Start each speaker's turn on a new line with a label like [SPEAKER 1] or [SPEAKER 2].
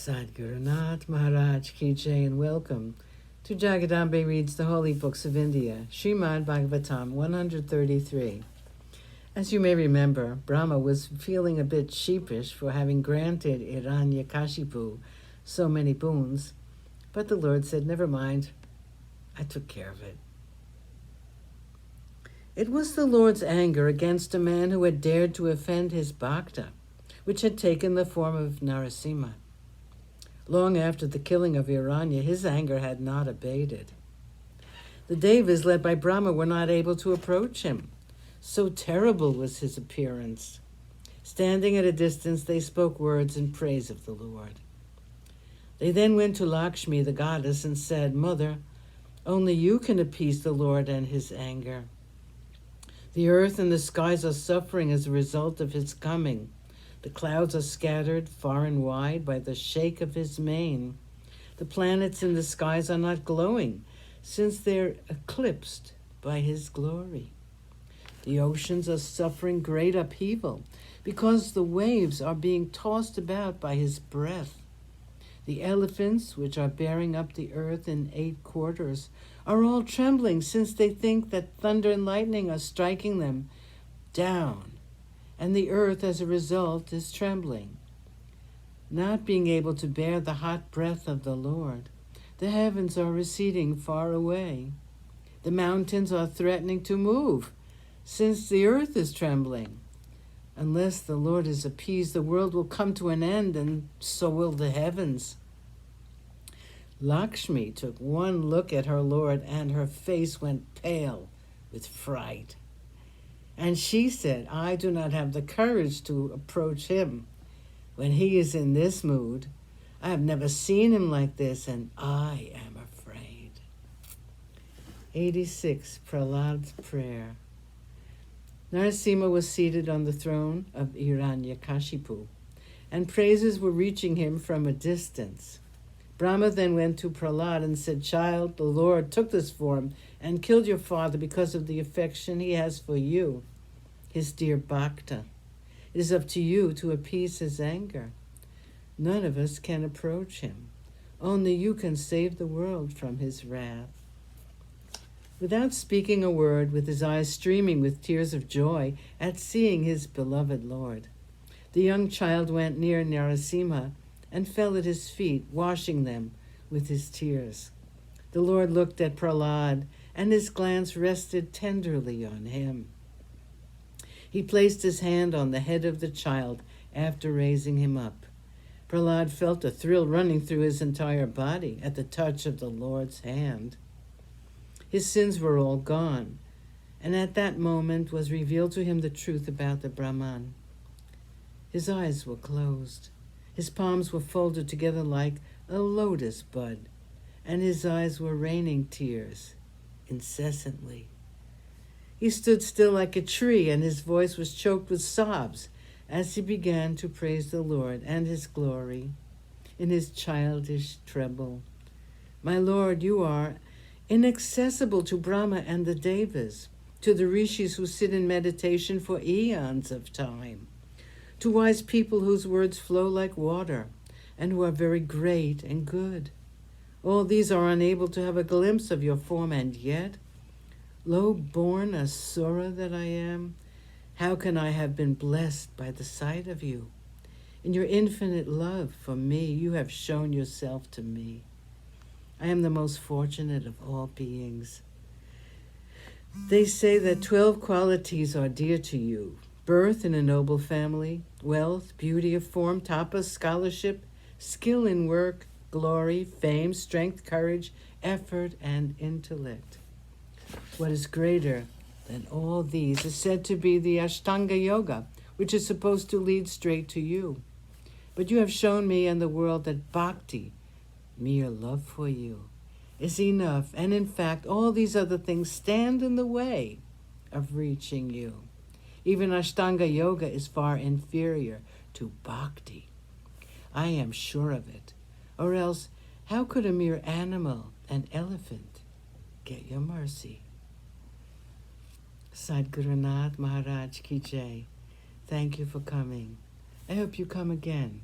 [SPEAKER 1] Sadhguru Nath Maharaj Ki Jai, and welcome to Jagadambe Reads the Holy Books of India, ShrimadBhagavatam133. As you may remember, Brahma was feeling a bit sheepish for having granted Hiranyakashipu so many boons, but the Lord said, "Never mind, I took care of it." It was the Lord's anger against a man who had dared to offend his bhakta, which had taken the form of Narasimha. Long after the killing of Hiranya, his anger had not abated. The Devas, led by Brahma, were not able to approach him. So terrible was his appearance. Standing at a distance, they spoke words in praise of the Lord. They then went to Lakshmi, the goddess, and said, "Mother, only you can appease the Lord and his anger. The earth and the skies are suffering as a result of his coming. The clouds are scattered far and wide by the shake of his mane. The planets in the skies are not glowing, since they're eclipsed by his glory. The oceans are suffering great upheaval, because the waves are being tossed about by his breath. The elephants, which are bearing up the earth in 8 quarters, are all trembling, since they think that thunder and lightning are striking them down, and the earth, as a result, is trembling. Not being able to bear the hot breath of the Lord, the heavens are receding far away. The mountains are threatening to move, since the earth is trembling. Unless the Lord is appeased, the world will come to an end, and so will the heavens." Lakshmi took one look at her Lord, and her face went pale with fright. And she said, "I do not have the courage to approach him when he is in this mood. I have never seen him like this, and I am afraid." 86. Prahlad's Prayer. Narasimha was seated on the throne of Hiranyakashipu, and praises were reaching him from a distance. Brahma then went to Prahlad and said, "Child, the Lord took this form and killed your father because of the affection he has for you, his dear bhakta. It is up to you to appease his anger. None of us can approach him. Only you can save the world from his wrath." Without speaking a word, with his eyes streaming with tears of joy at seeing his beloved Lord, the young child went near Narasimha and fell at his feet, washing them with his tears. The Lord looked at Prahlad, and his glance rested tenderly on him. He placed his hand on the head of the child after raising him up. Prahlad felt a thrill running through his entire body at the touch of the Lord's hand. His sins were all gone, and at that moment was revealed to him the truth about the Brahman. His eyes were closed. His palms were folded together like a lotus bud, and his eyes were raining tears incessantly. He stood still like a tree, and his voice was choked with sobs as he began to praise the Lord and his glory in his childish treble. "My Lord, you are inaccessible to Brahma and the Devas, to the rishis who sit in meditation for eons of time, to wise people whose words flow like water, and who are very great and good. All these are unable to have a glimpse of your form, and yet, low-born asura that I am, how can I have been blessed by the sight of you? In your infinite love for me, you have shown yourself to me. I am the most fortunate of all beings. They say that 12 qualities are dear to you: birth in a noble family, wealth, beauty of form, tapas, scholarship, skill in work, glory, fame, strength, courage, effort, and intellect. What is greater than all these is said to be the Ashtanga Yoga, which is supposed to lead straight to you. But you have shown me and the world that bhakti, mere love for you, is enough, and in fact all these other things stand in the way of reaching you. Even Ashtanga Yoga is far inferior to bhakti. I am sure of it. Or else, how could a mere animal, an elephant, get your mercy?" Sadhguru Nath Maharaj Ki Jai. Thank you for coming. I hope you come again.